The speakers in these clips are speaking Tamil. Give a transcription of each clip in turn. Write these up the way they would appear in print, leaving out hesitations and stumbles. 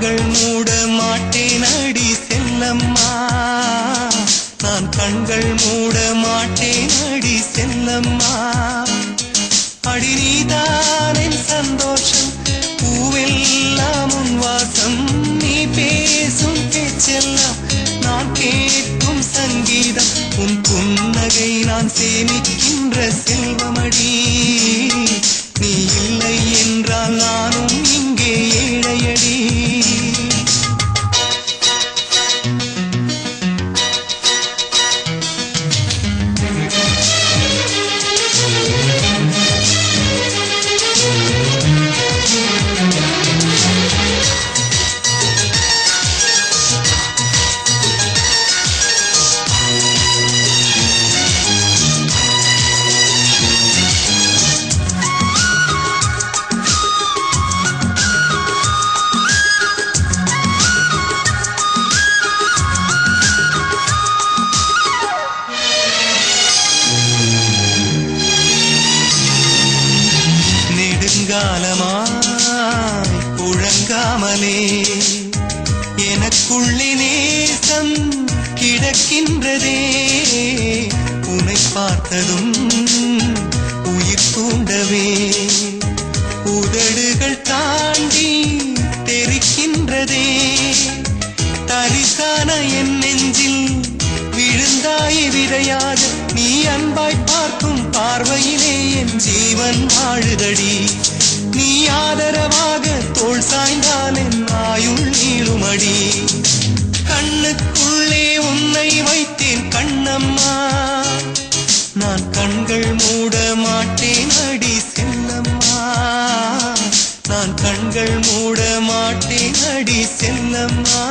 கண்கள் மூட மாட்டேன் அடி செல்லம்மா, நான் கண்கள் மூட மாட்டேன் அடி செல்லம்மா. அடி நீதான் என் சந்தோஷம், பூவெல்லாம் உன் வாசம், நீ பேசும் பேச்செல்லாம் நான் கேட்கும் சங்கீதம், உன் புன்னகை நான் சேமிக்கின்ற செல்வமடி. நீ இல்லை என்றால் நானும் இங்கே ஏழையடி. நெடுங்காலமாய் புழங்காமலே எனக்குள்ளே நேசம் கிடக்கின்றதே, உன்னை பார்த்ததும் உயிர் தூண்டவே உதடுகள் தாண்டி தெரிக்கின்றதே. தரிசான என் நெஞ்சில் விழுந்தாய் விதையாக, நீ அன்பாய் பார்க்கும் பார்வையிலே என் ஜீவன் வாழுதடி. நீ ஆதரவாக தோள் சாய்ந்தால் என் ஆயுள் நீளுமடி. கண்ணுக்குள்ளே உன்னை வைத்தேன் கண்ணம்மா, நான் கண்கள் மூட மாட்டேன் அடி செல்லம்மா, நான் கண்கள் மூட மாட்டேன் அடி செல்லம்மா.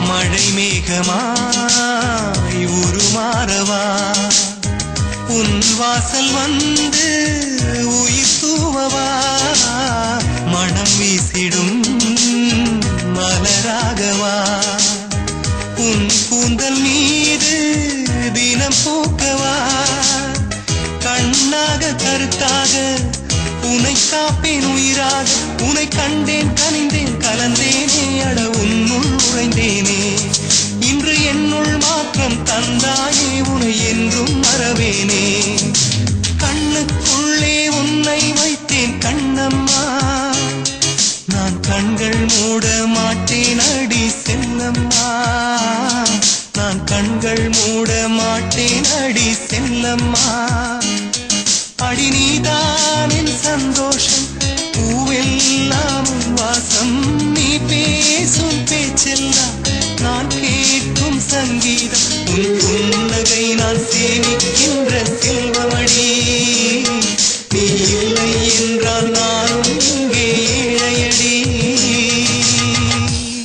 மழை மேகமாய் உருமாறவா, உன் வாசல் வந்து உயிர் தூவவா, மனம் வீசிடும் மலராகவா, உன் கூந்தல் மீது தினம் பூக்கவா, கண்ணாக கருத்தாக உன்னை காப்பேன் உயிராக, உன்னை கண்டேன் கனிந்தேன் கலந்தேனே அட உன்னுள் உறைந்தேனே. இன்று என்னுள் மாற்றம் தந்தாயே, உன்னை என்றும் மறவேனே. கண்ணுக்குள்ளே உன்னை வைத்தேன் கண்ணம்மா, நான் கண்கள் மூட மாட்டேன் அடி செல்லம்மா, நான் கண்கள் மூட மாட்டேன் அடி செல்லம்மா.